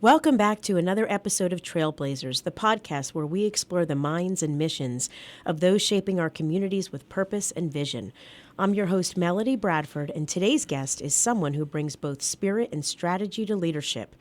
Welcome back to another episode of Trailblazers, the podcast where we explore the minds and missions of those shaping our communities with purpose and vision. I'm your host, Melody Bradford, and today's guest is someone who brings both spirit and strategy to leadership.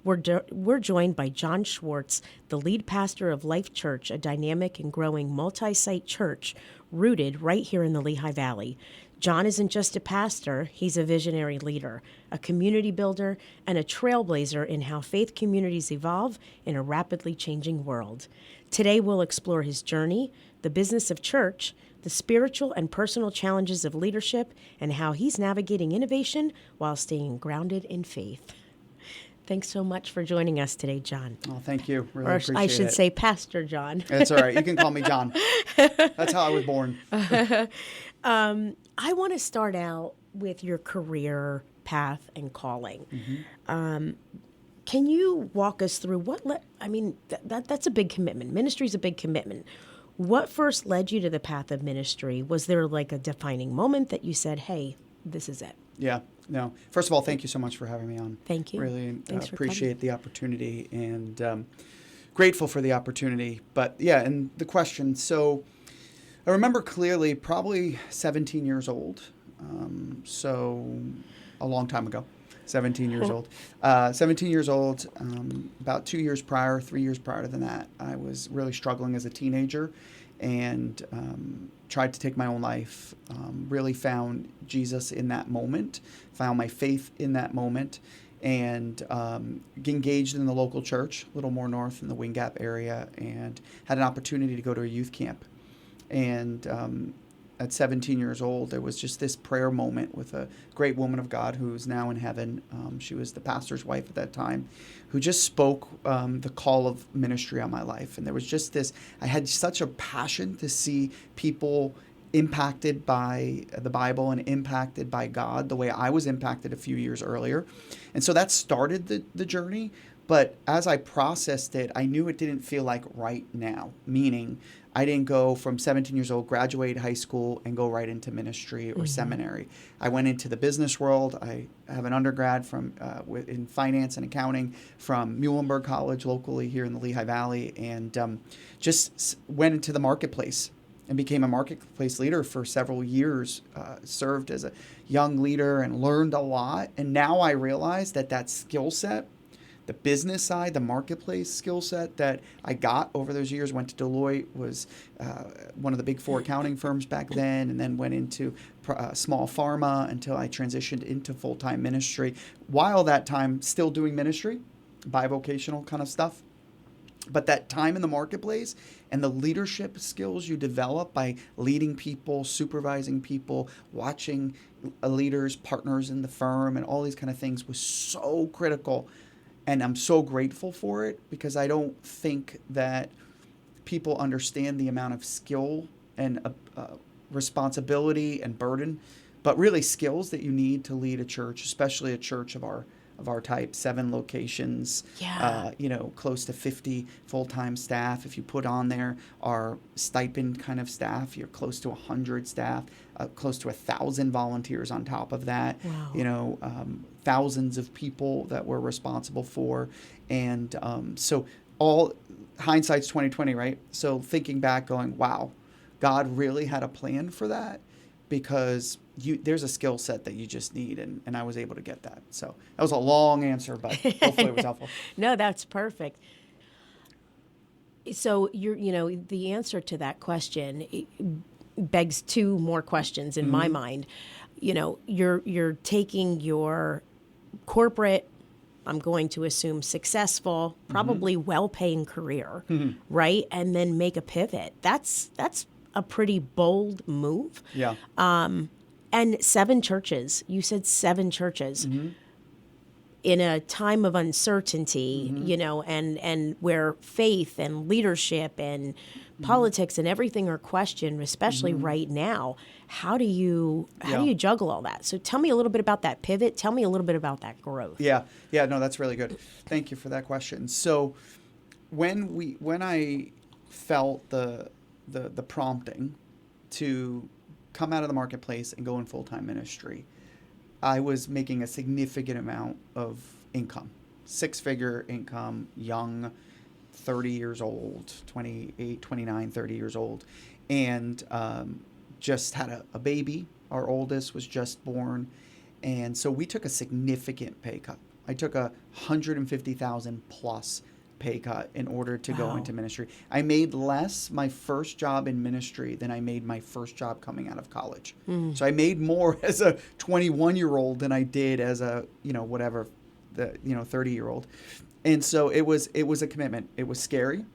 We're joined by Jon Schwartz, the lead pastor of Life Church, a dynamic and growing multi-site church rooted right here in the Lehigh Valley. Jon isn't just a pastor, he's a visionary leader, a community builder, and a trailblazer in how faith communities evolve in a rapidly changing world. Today we'll explore his journey, the business of church, the spiritual and personal challenges of leadership, and how he's navigating innovation while staying grounded in faith. Thanks so much for joining us today, Jon. Oh, thank you. Really or appreciate it. I should say Pastor Jon. That's all right. You can call me Jon. That's how I was born. I want to start out with your career path and calling. Mm-hmm. Can you walk us through that's a big commitment. Ministry is a big commitment. What first led you to the path of ministry? Was there like a defining moment that you said, hey, this is it? Yeah. No. First of all, thank you so much for having me on. Thank you. Really Thanks appreciate the opportunity and grateful for the opportunity. But yeah, and the question. So I remember clearly probably 17 years old. So a long time ago. 17 years old. 17 years old, about 3 years prior to that, I was really struggling as a teenager and tried to take my own life. Really found Jesus in that moment, found my faith in that moment, and engaged in the local church, a little more north in the Wind Gap area, and had an opportunity to go to a youth camp. And at 17 years old, there was just this prayer moment with a great woman of God who's now in heaven. She was the pastor's wife at that time, who just spoke the call of ministry on my life. And there was just this, I had such a passion to see people impacted by the Bible and impacted by God the way I was impacted a few years earlier. And so that started the journey. But as I processed it, I knew it didn't feel like right now, meaning I didn't go from 17 years old, graduate high school, and go right into ministry or seminary. I went into the business world. I have an undergrad in finance and accounting from Muhlenberg College locally here in the Lehigh Valley, and just went into the marketplace and became a marketplace leader for several years, served as a young leader and learned a lot. And now I realize that skill set, the business side, the marketplace skill set that I got over those years, went to Deloitte, was one of the big four accounting firms back then, and then went into small pharma until I transitioned into full-time ministry. While that time still doing ministry, bivocational kind of stuff. But that time in the marketplace and the leadership skills you develop by leading people, supervising people, watching leaders, partners in the firm, and all these kind of things was so critical. And I'm so grateful for it because I don't think that people understand the amount of skill and responsibility and burden, but really skills that you need to lead a church, especially a church of our type, 7 locations, close to 50 full-time staff. If you put on there our stipend kind of staff, you're close to 100 staff, close to 1,000 volunteers on top of that. Wow. Thousands of people that we're responsible for. And so all hindsight's 2020, right? So thinking back going, wow, God really had a plan for that, because there's a skill set that you just need, and I was able to get that. So that was a long answer, but hopefully it was helpful. No, that's perfect. So the answer to that question begs 2 more questions in my mind. You're taking your corporate, I'm going to assume successful, probably well-paying career, right? And then make a pivot. That's a pretty bold move. Yeah. And 7 churches. You said 7 churches. In a time of uncertainty, and where faith and leadership and politics and everything are questioned, especially right now. How do you juggle all that? So tell me a little bit about that pivot. Tell me a little bit about that growth. Yeah. No, that's really good. Thank you for that question. So when I felt the prompting to come out of the marketplace and go in full-time ministry, I was making a significant amount of income, six-figure income, young, 30 years old, 28, 29, 30 years old, and just had a baby. Our oldest was just born. And so we took a significant pay cut. I took a 150,000 plus pay cut in order to go into ministry. I made less my first job in ministry than I made my first job coming out of college. So I made more as a 21-year-old than I did as a, 30-year-old. And so it was a commitment. It was scary,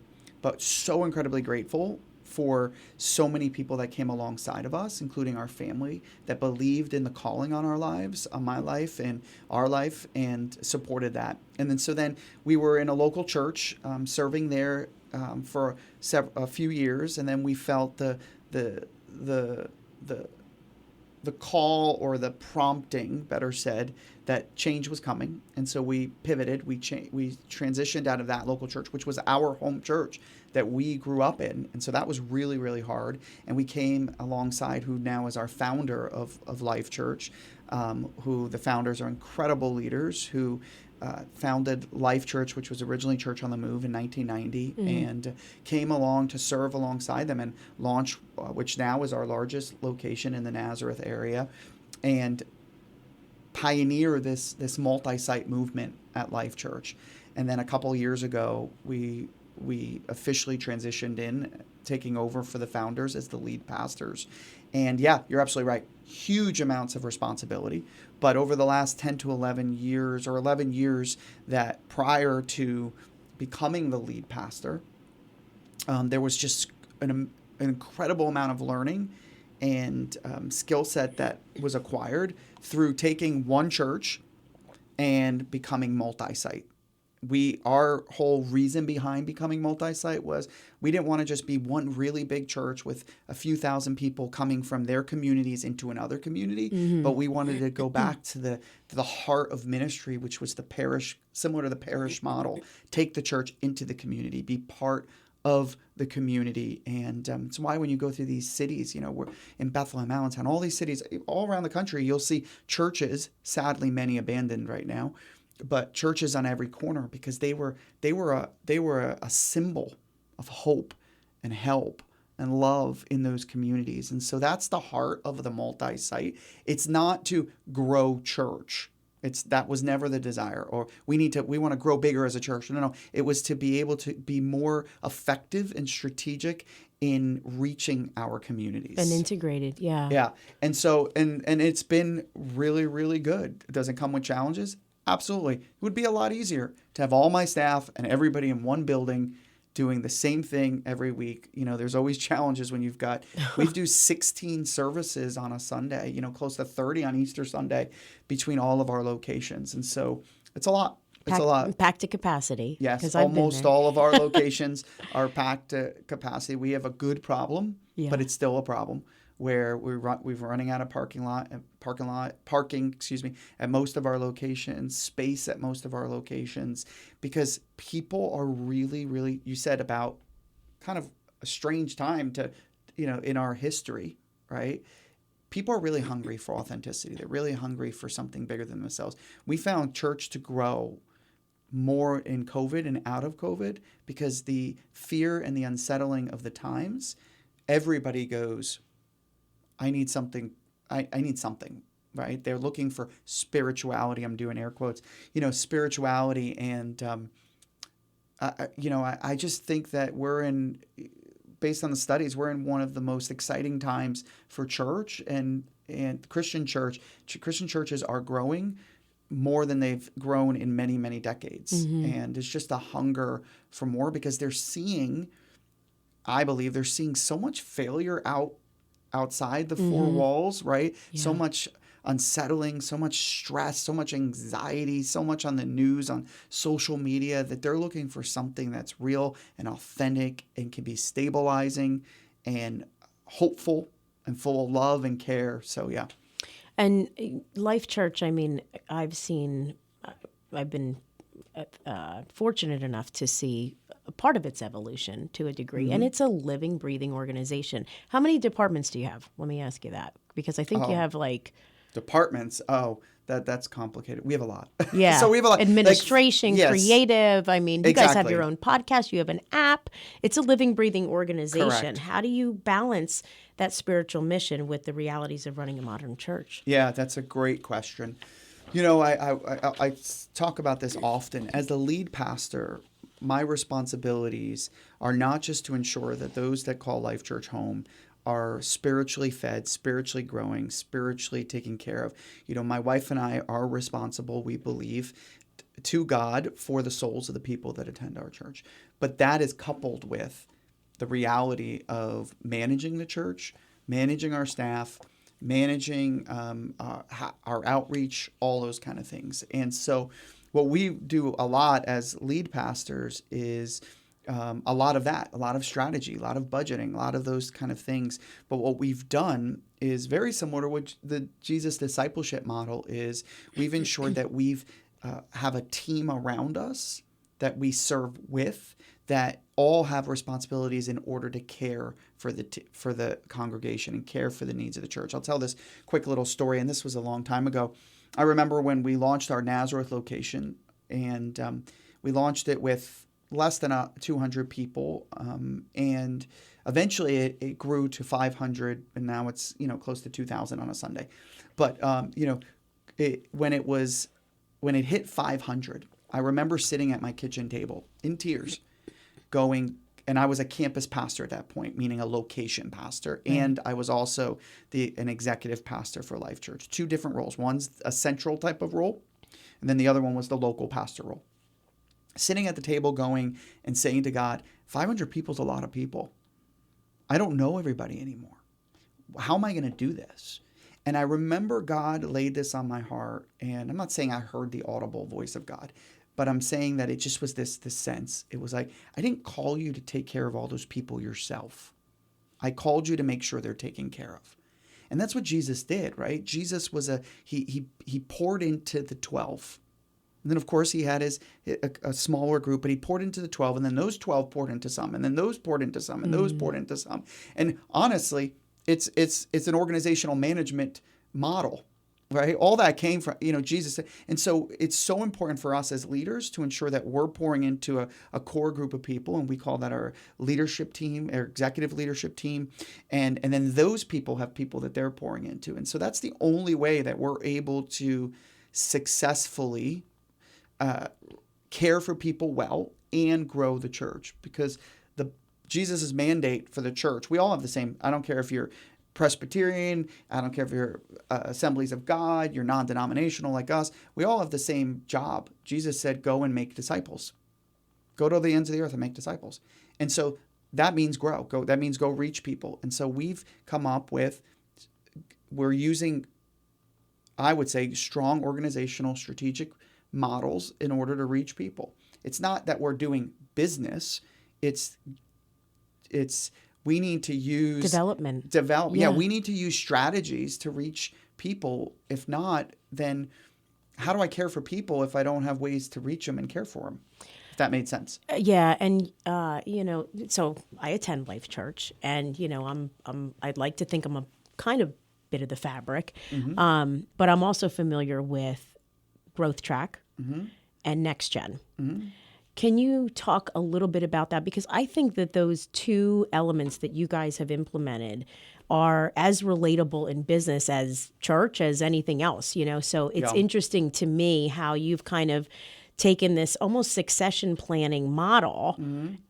but so incredibly grateful for so many people that came alongside of us, including our family, that believed in the calling on our lives, on my life and our life, and supported that. And then we were in a local church, serving there for a few years, and then we felt the call, or the prompting, better said, that change was coming. And so we pivoted. We transitioned out of that local church, which was our home church that we grew up in. And so that was really, really hard. And we came alongside who now is our founder of Life Church, who the founders are incredible leaders who founded Life Church, which was originally Church on the Move in 1990, and came along to serve alongside them and launch, which now is our largest location in the Nazareth area, and pioneer this multi-site movement at Life Church. And then a couple years ago, we officially transitioned in, taking over for the founders as the lead pastors. And yeah, you're absolutely right. Huge amounts of responsibility. But over the last 10 to 11 years, or 11 years that prior to becoming the lead pastor, there was just an incredible amount of learning and skill set that was acquired through taking one church and becoming multi-site. Our whole reason behind becoming multi-site was we didn't want to just be one really big church with a few thousand people coming from their communities into another community, but we wanted to go back to the heart of ministry, which was the parish, similar to the parish model. Take the church into the community, be part of the community. And it's why when you go through these cities, we're in Bethlehem, Allentown, all these cities all around the country, you'll see churches, sadly many abandoned right now, but churches on every corner, because they were a symbol of hope and help and love in those communities. And so that's the heart of the multi-site. It's not to grow church. That was never the desire, or we want to grow bigger as a church. No. It was to be able to be more effective and strategic in reaching our communities. And integrated, yeah. Yeah. And so, and it's been really, really good. It doesn't come with challenges. Absolutely. It would be a lot easier to have all my staff and everybody in one building doing the same thing every week. There's always challenges when we do 16 services on a Sunday, close to 30 on Easter Sunday between all of our locations. And so it's a lot. It's a lot. Packed to capacity. Yes, almost all of our locations are packed to capacity. We have a good problem, but it's still a problem where we're running out of parking at most of our locations, space at most of our locations, because people are really, really, you said about kind of a strange time to, in our history, right? People are really hungry for authenticity. They're really hungry for something bigger than themselves. We found church to grow more in COVID and out of COVID because the fear and the unsettling of the times, everybody goes, I need something. I need something, right? They're looking for spirituality. I'm doing air quotes, spirituality. And, I just think that based on the studies, we're in one of the most exciting times for church and Christian church. Christian churches are growing more than they've grown in many, many decades. And it's just a hunger for more because I believe they're seeing so much failure outside the four walls, right? Yeah. So much unsettling, so much stress, so much anxiety, so much on the news, on social media, that they're looking for something that's real and authentic and can be stabilizing and hopeful and full of love and care. So, yeah. And Life Church, I've been fortunate enough to see a part of its evolution to a degree, and it's a living, breathing organization. How many departments do you have? Let me ask you that, because I think you have departments. Oh, That's complicated. We have a lot. Yeah. So we have a lot. Administration, yes, creative. I mean, you guys have exactly. your own podcast. You have an app. It's a living, breathing organization. Correct. How do you balance that spiritual mission with the realities of running a modern church? Yeah, that's a great question. You know, I talk about this often. As the lead pastor, my responsibilities are not just to ensure that those that call Life Church home are spiritually fed, spiritually growing, spiritually taken care of. You know, my wife and I are responsible, we believe, to God for the souls of the people that attend our church. But that is coupled with the reality of managing the church, managing our staff, managing our outreach, all those kind of things. And so what we do a lot as lead pastors is a lot of that, a lot of strategy, a lot of budgeting, a lot of those kind of things. But what we've done is very similar to what the Jesus discipleship model is. We've ensured that we've have a team around us that we serve with that all have responsibilities in order to care for the congregation and care for the needs of the church. I'll tell this quick little story, and this was a long time ago. I remember when we launched our Nazareth location, and we launched it with less than 200 people, and eventually it grew to 500, and now it's close to 2,000 on a Sunday. But when it hit 500, I remember sitting at my kitchen table in tears, going. And I was a campus pastor at that point, meaning a location pastor. And I was also an executive pastor for Life Church. Two different roles. One's a central type of role, and then the other one was the local pastor role. Sitting at the table going and saying to God, 500 people is a lot of people. I don't know everybody anymore. How am I going to do this? And I remember God laid this on my heart. And I'm not saying I heard the audible voice of God, but I'm saying that it just was this sense. It was like, I didn't call you to take care of all those people yourself. I called you to make sure they're taken care of. And that's what Jesus did, right? Jesus was he poured into the 12. And then, of course, he had a smaller group, but he poured into the 12, and then those 12 poured into some, and then those poured into some, and those poured into some. And honestly, it's an organizational management model. Right? All that came from, Jesus. And so it's so important for us as leaders to ensure that we're pouring into a core group of people, and we call that our leadership team, our executive leadership team. And then those people have people that they're pouring into. And so that's the only way that we're able to successfully care for people well and grow the church. Because Jesus' mandate for the church, we all have the same. I don't care if you're Presbyterian, I don't care if you're Assemblies of God, you're non-denominational like us, we all have the same job. Jesus said, go and make disciples. Go to the ends of the earth and make disciples. And so that means grow. That means go reach people. And so we've come up with, we're using, I would say, strong organizational strategic models in order to reach people. It's not that we're doing business. It's we need to use development. Yeah, we need to use strategies to reach people. If not, then how do I care for people if I don't have ways to reach them and care for them? If that made sense. Yeah, and so I attend Life Church, and I'd like to think I'm a kind of bit of the fabric, but I'm also familiar with Growth Track and Next Gen. Can you talk a little bit about that? Because I think that those two elements that you guys have implemented are as relatable in business as church, as anything else, So it's interesting to me how you've kind of taken this almost succession planning model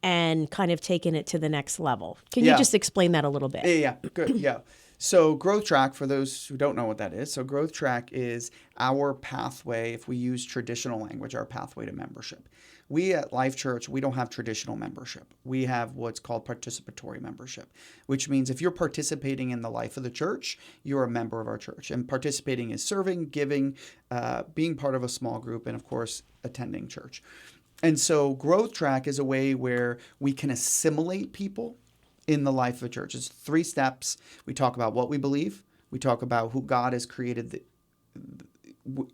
and kind of taken it to the next level. Can you just explain that a little bit? Yeah, good. Yeah. So Growth Track, for those who don't know what that is, so Growth Track is our pathway, if we use traditional language, our pathway to membership. We at Life Church, we don't have traditional membership. We have what's called participatory membership, which means if you're participating in the life of the church, you're a member of our church. And participating is serving, giving, being part of a small group, and of course, attending church. And so Growth Track is a way where we can assimilate people in the life of a church. It's 3 steps. We talk about what we believe. We talk about who God has created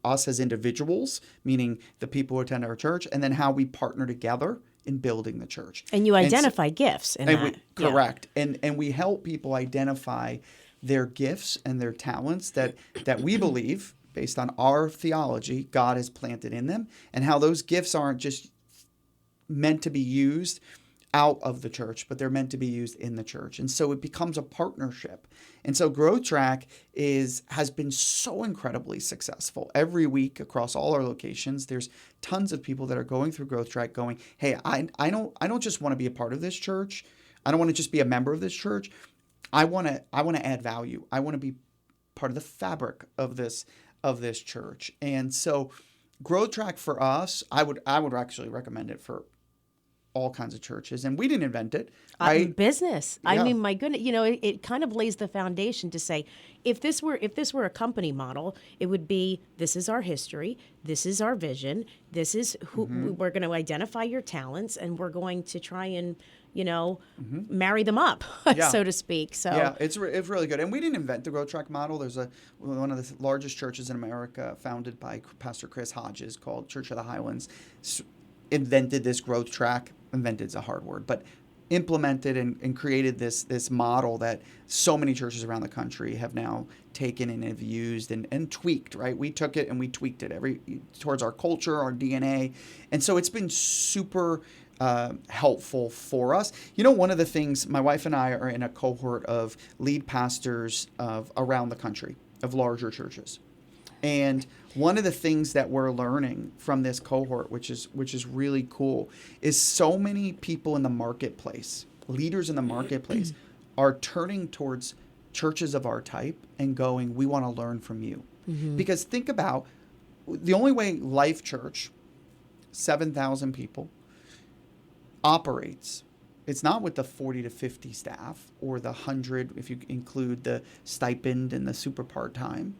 us as individuals, meaning the people who attend our church, and then how we partner together in building the church. And you identify gifts in that. Correct. And we help people identify their gifts and their talents that we believe based on our theology, God has planted in them, and how those gifts aren't just meant to be used out of the church, but they're meant to be used in the church. And so it becomes a partnership. And so Growth Track has been so incredibly successful. Every week across all our locations, there's tons of people that are going through Growth Track going, hey, I don't just want to be a part of this church. I don't want to just be a member of this church. I want to add value. I want to be part of the fabric of this church. And so Growth Track for us, I would actually recommend it for all kinds of churches, and we didn't invent it. Business. Yeah. I mean, my goodness, it kind of lays the foundation to say, if this were a company model, it would be, this is our history, this is our vision, this is who we're going to identify your talents, and we're going to try and marry them up, so to speak. So yeah, it's really good. And we didn't invent the Growth Track model. There's one of the largest churches in America, founded by Pastor Chris Hodges, called Church of the Highlands, invented this Growth Track. Invented is a hard word, but implemented and created this model that so many churches around the country have now taken and have used and tweaked, right? We took it and we tweaked it towards our culture, our DNA. And so it's been super helpful for us. One of the things, my wife and I are in a cohort of lead pastors around the country of larger churches. And one of the things that we're learning from this cohort, which is really cool, is so many people in the marketplace, leaders in the marketplace, are turning towards churches of our type and going, we want to learn from you. Mm-hmm. Because think about the only way Life Church, 7,000 people, operates. It's not with the 40 to 50 staff or the 100, if you include the stipend and the super part-time.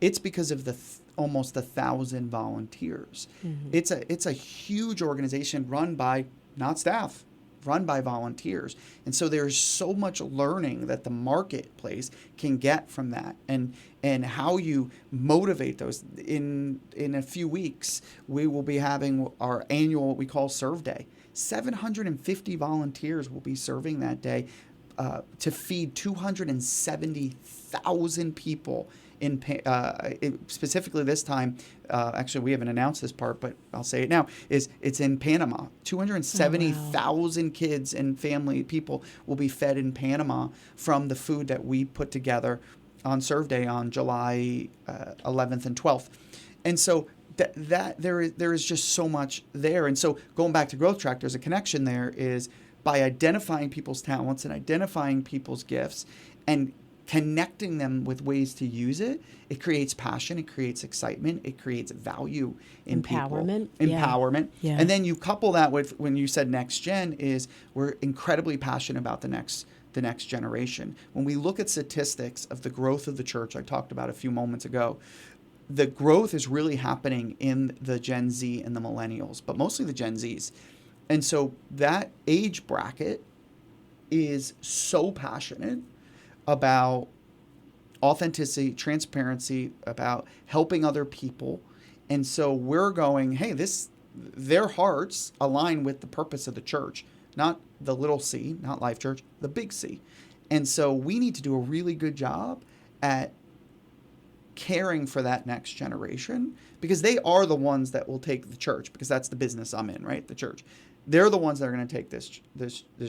It's because of the almost 1,000 volunteers. Mm-hmm. It's a huge organization run by not staff, run by volunteers. And so there's so much learning that the marketplace can get from that, and how you motivate those. In a few weeks, we will be having our annual, what we call Serve Day. 750 volunteers will be serving that day to feed 270,000 people. Specifically this time, actually we haven't announced this part, but I'll say it now, it's in Panama. 270,000 kids and family people will be fed in Panama from the food that we put together on Serve Day on July 11th and 12th. And so that there is just so much there. And so going back to Growth Track, there's a connection there, is by identifying people's talents and identifying people's gifts and connecting them with ways to use it. It creates passion, it creates excitement, it creates value in empowerment. People. Empowerment. Yeah. And then you couple that with, when you said next gen, is we're incredibly passionate about the next generation. When we look at statistics of the growth of the church, I talked about a few moments ago, the growth is really happening in the Gen Z and the millennials, but mostly the Gen Zs. And so that age bracket is so passionate about authenticity, transparency, about helping other people. And so we're going, hey, their hearts align with the purpose of the church, not the little C, not Life Church, the big C. And so we need to do a really good job at caring for that next generation, because they are the ones that will take the church, because that's the business I'm in, right? The church. They're the ones that are going to take this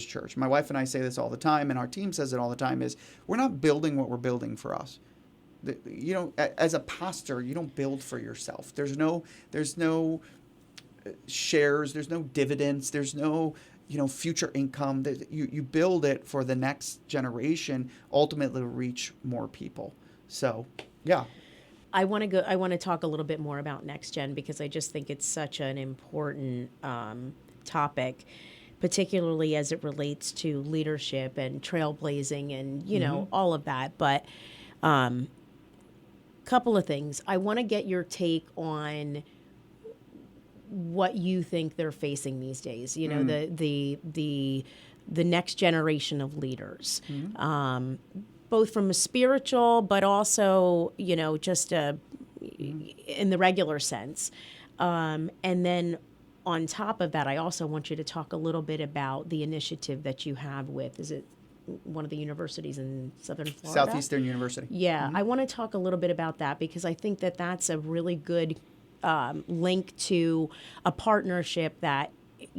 church. My wife and I say this all the time, and our team says it all the time, is we're not building what we're building for us. As a pastor, you don't build for yourself. There's no shares, there's no dividends, there's no future income. You build it for the next generation, ultimately to reach more people. So, yeah. I want to talk a little bit more about next gen, because I just think it's such an important topic, particularly as it relates to leadership and trailblazing and all of that. But couple of things. I want to get your take on what you think they're facing these days. The next generation of leaders, both from a spiritual, but also just in the regular sense, and then on top of that, I also want you to talk a little bit about the initiative that you have with, is it one of the universities in Southern Florida. Southeastern University. Yeah, I want to talk a little bit about that because I think that that's a really good link to a partnership that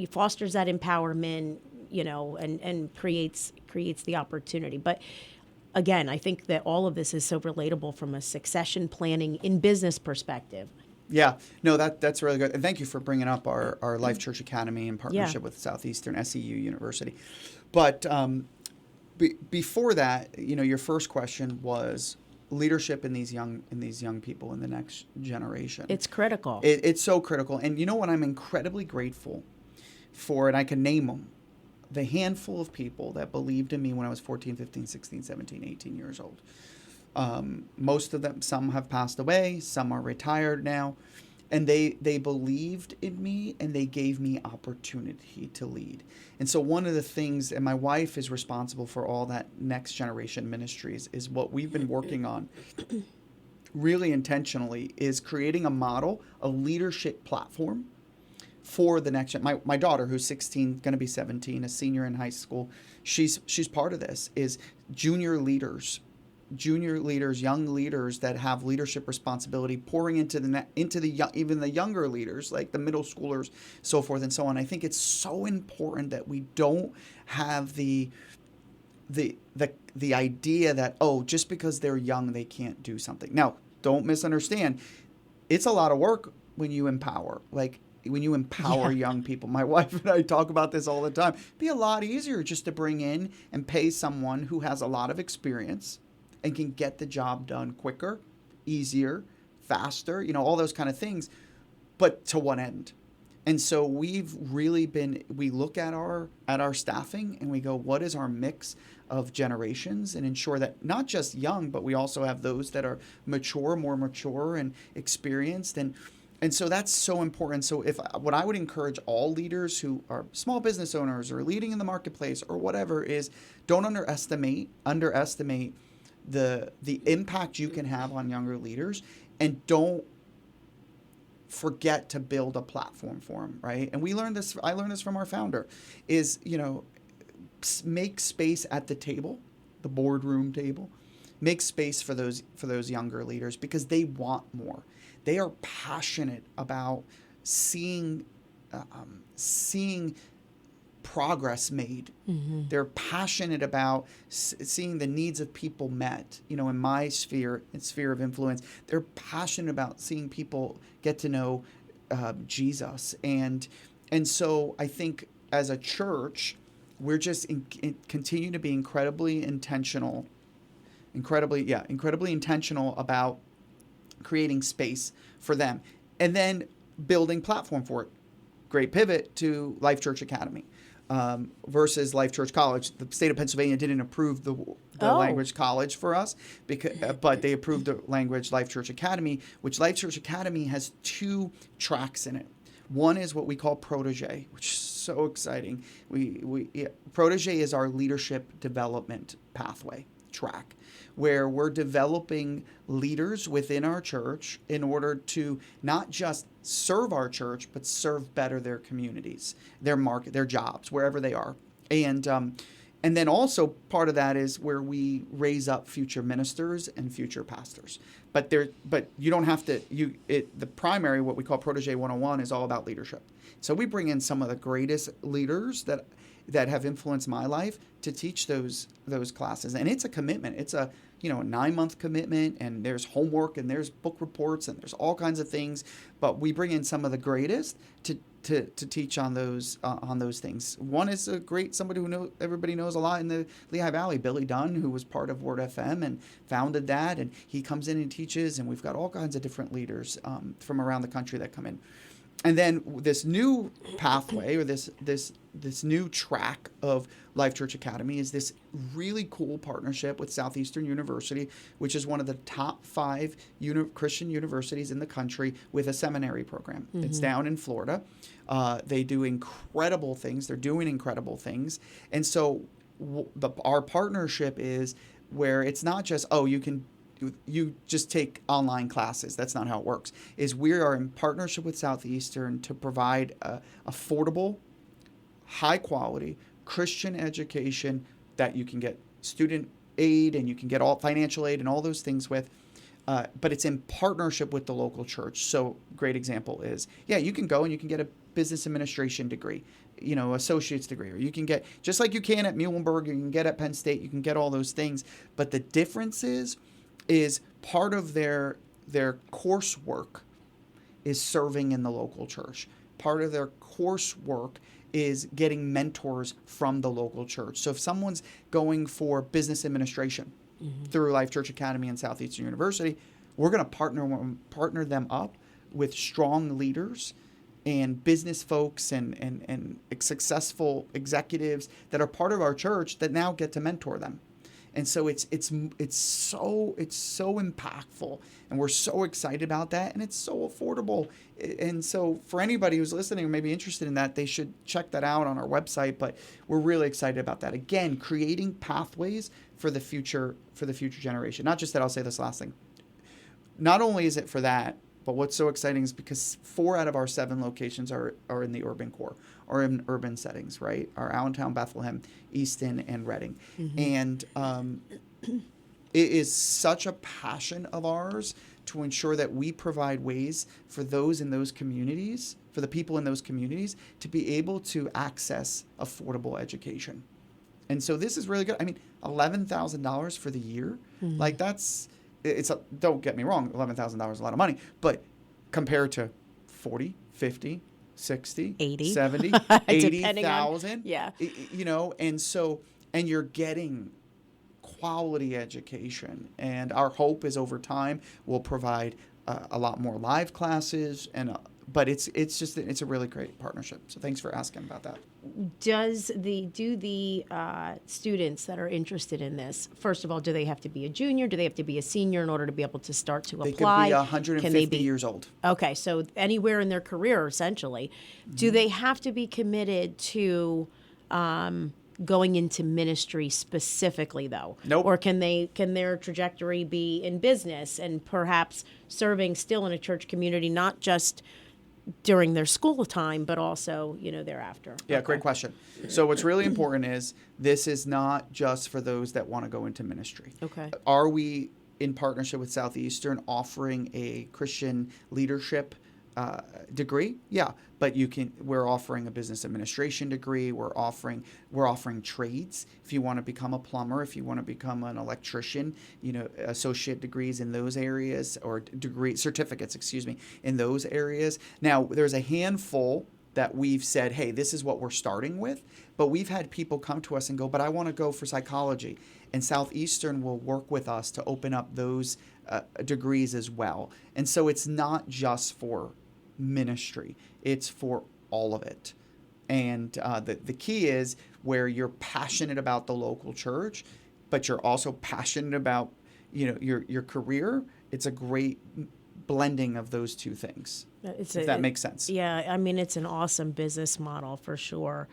fosters that empowerment, and creates the opportunity. But again, I think that all of this is so relatable from a succession planning in business perspective. Yeah, no, that's really good. And thank you for bringing up our Life Church Academy in partnership with Southeastern SEU University. But before that, your first question was leadership in these young people in the next generation. It's critical. It's so critical. And you know what I'm incredibly grateful for, and I can name them, the handful of people that believed in me when I was 14, 15, 16, 17, 18 years old. Most of them, some have passed away, some are retired now, and they believed in me and they gave me opportunity to lead. And so one of the things, and my wife is responsible for all that next generation ministries, is what we've been working on really intentionally is creating a model, a leadership platform for the next gen. My daughter, who's 16, going to be 17, a senior in high school, she's part of this, is junior leaders, young leaders that have leadership responsibility, pouring into even the younger leaders, like the middle schoolers, so forth and so on. I think it's so important that we don't have the idea that, just because they're young, they can't do something. Now, don't misunderstand. It's a lot of work when you empower. When you empower young people. My wife and I talk about this all the time. It'd be a lot easier just to bring in and pay someone who has a lot of experience and can get the job done quicker, easier, faster, all those kind of things. But to what end? And so we look at our staffing and we go, what is our mix of generations, and ensure that not just young, but we also have those that are more mature and experienced. And so that's so important. So what I would encourage all leaders who are small business owners or leading in the marketplace or whatever is, don't underestimate the impact you can have on younger leaders, and don't forget to build a platform for them, right? And I learned this from our founder, is, make space at the table, the boardroom table, make space for those younger leaders, because they want more. They are passionate about seeing progress made. Mm-hmm. They're passionate about seeing the needs of people met. In my sphere of influence, they're passionate about seeing people get to know Jesus. And so I think as a church, we're just continue to be incredibly intentional about creating space for them, and then building platform for it. Great pivot to Life Church Academy versus Life Church College. The state of Pennsylvania didn't approve the language college for us, but they approved the language Life Church Academy, which Life Church Academy has 2 tracks in it. One is what we call Protege, which is so exciting. Protege is our leadership development pathway track, where we're developing leaders within our church in order to not just serve our church, but serve better their communities, their market, their jobs, wherever they are. And then also part of that is where we raise up future ministers and future pastors. But you don't have to. The primary, what we call Protege 101, is all about leadership. So we bring in some of the greatest leaders that have influenced my life to teach those classes, and it's a commitment. It's a 9-month commitment, and there's homework, and there's book reports, and there's all kinds of things. But we bring in some of the greatest to teach on those things. One is somebody who everybody knows a lot in the Lehigh Valley, Billy Dunn, who was part of Word FM and founded that, and he comes in and teaches. And we've got all kinds of different leaders from around the country that come in. And then this new pathway, or this new track of Life Church Academy, is this really cool partnership with Southeastern University, which is one of the top 5 Christian universities in the country with a seminary program. Mm-hmm. It's down in Florida. They do incredible things. They're doing incredible things. And so our partnership is where it's not just, you just take online classes. That's not how it works. We are in partnership with Southeastern to provide affordable, high quality Christian education that you can get student aid and you can get all financial aid and all those things with. But it's in partnership with the local church. So great example is, you can go and you can get a business administration degree, associate's degree, or you can get, just like you can at Muhlenberg, you can get at Penn State, you can get all those things. But the difference is part of their coursework is serving in the local church. Part of their coursework is getting mentors from the local church. So if someone's going for business administration through Life Church Academy and Southeastern University, we're going to partner them up with strong leaders and business folks and successful executives that are part of our church that now get to mentor them. And so it's so impactful, and we're so excited about that, and it's so affordable. And so for anybody who's listening or maybe interested in that, they should check that out on our website. But we're really excited about that. Again, creating pathways for the future generation. Not just that, I'll say this last thing. Not only is it for that, but what's so exciting is because 4 out of our 7 locations are in the urban core or in urban settings, right? Our Allentown, Bethlehem, Easton, and Reading. And it is such a passion of ours to ensure that we provide ways for those in those communities, for the people in those communities, to be able to access affordable education. And so this is really good. I mean, $11,000 for the year, like don't get me wrong, $11,000 is a lot of money, but compared to 40, 50, 60, 80, 70, 80,000, and you're getting quality education. And our hope is over time we'll provide a lot more live classes, but it's a really great partnership. So thanks for asking about that. Do the students that are interested in this, first of all, do they have to be a junior? Do they have to be a senior in order to be able to start to apply? They could be 150 years old. Okay, so anywhere in their career, essentially. Do they have to be committed to going into ministry specifically, though? Nope. Or can their trajectory be in business and perhaps serving still in a church community, not just during their school time, but also, thereafter? Yeah, great question. So what's really important is this is not just for those that want to go into ministry. Okay. Are we in partnership with Southeastern offering a Christian leadership degree? Yeah, but we're offering a business administration degree. We're offering trades. If you want to become a plumber, if you want to become an electrician, associate degrees in those areas, or certificates, in those areas. Now, there's a handful that we've said, hey, this is what we're starting with, but we've had people come to us and go, but I want to go for psychology. And Southeastern will work with us to open up those degrees as well. And so it's not just for ministry, it's for all of it. And the key is where you're passionate about the local church, but you're also passionate about your career. It's a great blending of those two things, if that makes sense. Yeah, I mean, it's an awesome business model for sure.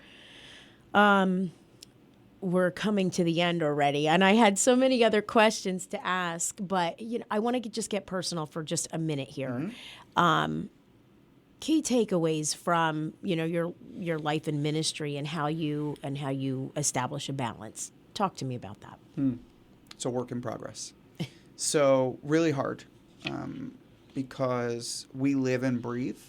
We're coming to the end already, and I had so many other questions to ask, but I want to just get personal for just a minute here. Key takeaways from your life in ministry and how you establish a balance. Talk to me about that. It's a work in progress. So really hard, because we live and breathe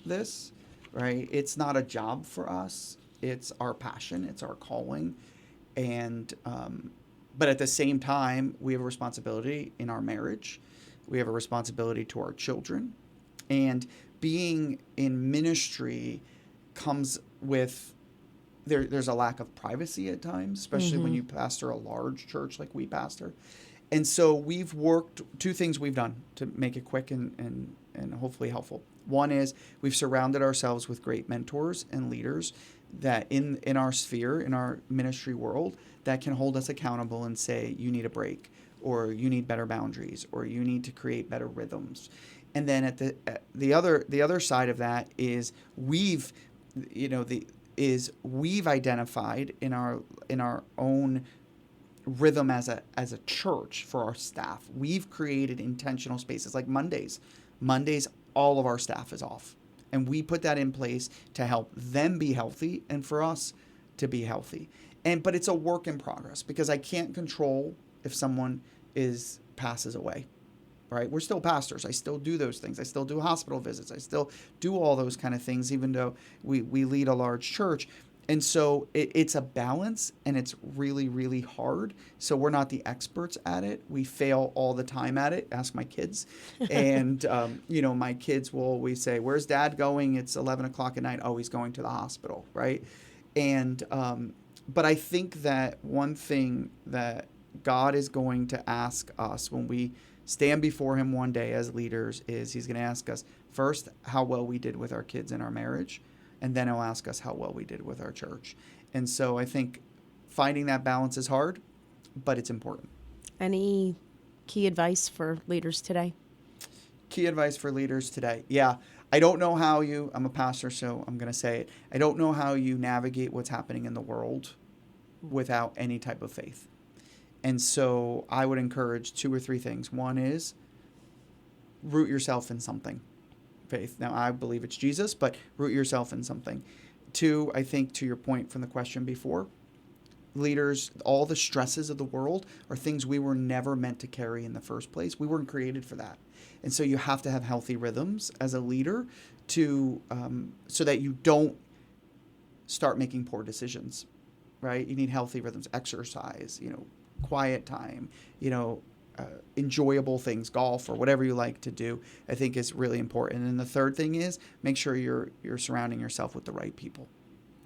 this, right? It's not a job for us. It's our passion. It's our calling. And but at the same time, we have a responsibility in our marriage. We have a responsibility to our children. And being in ministry comes with there's a lack of privacy at times, especially when you pastor a large church like we pastor. And so we've worked, 2 things we've done to make it quick and hopefully helpful. One is we've surrounded ourselves with great mentors and leaders that in our sphere, in our ministry world, that can hold us accountable and say, you need a break, or you need better boundaries, or you need to create better rhythms. And then at the other side of that is we've identified in our own rhythm as a church for our staff. We've created intentional spaces like Mondays. Mondays, all of our staff is off. And we put that in place to help them be healthy and for us to be healthy. But it's a work in progress because I can't control if someone passes away. Right? We're still pastors. I still do those things. I still do hospital visits. I still do all those kind of things, even though we lead a large church. And so it's a balance, and it's really, really hard. So we're not the experts at it. We fail all the time at it. Ask my kids. And, my kids will always say, "Where's Dad going? It's 11 o'clock at night." Oh, he's going to the hospital, right? And but I think that one thing that God is going to ask us when we stand before him one day as leaders is he's going to ask us first how well we did with our kids in our marriage, and then he'll ask us how well we did with our church. And so I think finding that balance is hard, but it's important. Any key advice for leaders today? Key advice for leaders today. Yeah. I don't know how I'm a pastor, so I'm going to say it. I don't know how you navigate what's happening in the world without any type of faith. And so I would encourage 2 or 3 things. One is root yourself in something, faith. Now, I believe it's Jesus, but root yourself in something. 2, I think to your point from the question before, leaders, all the stresses of the world are things we were never meant to carry in the first place. We weren't created for that. And so you have to have healthy rhythms as a leader so that you don't start making poor decisions, right? You need healthy rhythms, exercise, quiet time, enjoyable things, golf or whatever you like to do, I think is really important. And the third thing is make sure you're surrounding yourself with the right people.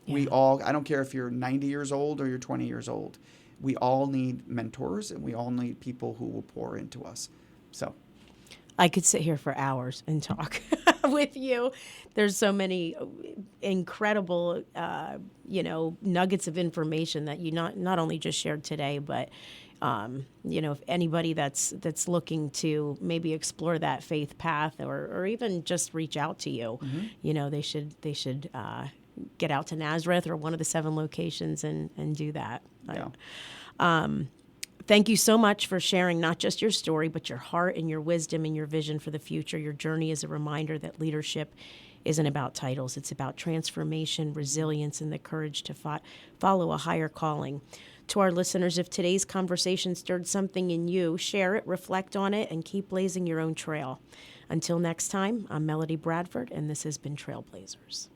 Yeah. I don't care if you're 90 years old or you're 20 years old, we all need mentors and we all need people who will pour into us. So I could sit here for hours and talk with you. There's so many incredible, nuggets of information that you not only just shared today, but if anybody that's looking to maybe explore that faith path or even just reach out to you, they should get out to Nazareth or one of the 7 locations and do that. Yeah. Thank you so much for sharing not just your story, but your heart and your wisdom and your vision for the future. Your journey is a reminder that leadership isn't about titles. It's about transformation, resilience, and the courage to follow a higher calling. To our listeners, if today's conversation stirred something in you, share it, reflect on it, and keep blazing your own trail. Until next time, I'm Melody Bradford, and this has been Trailblazers.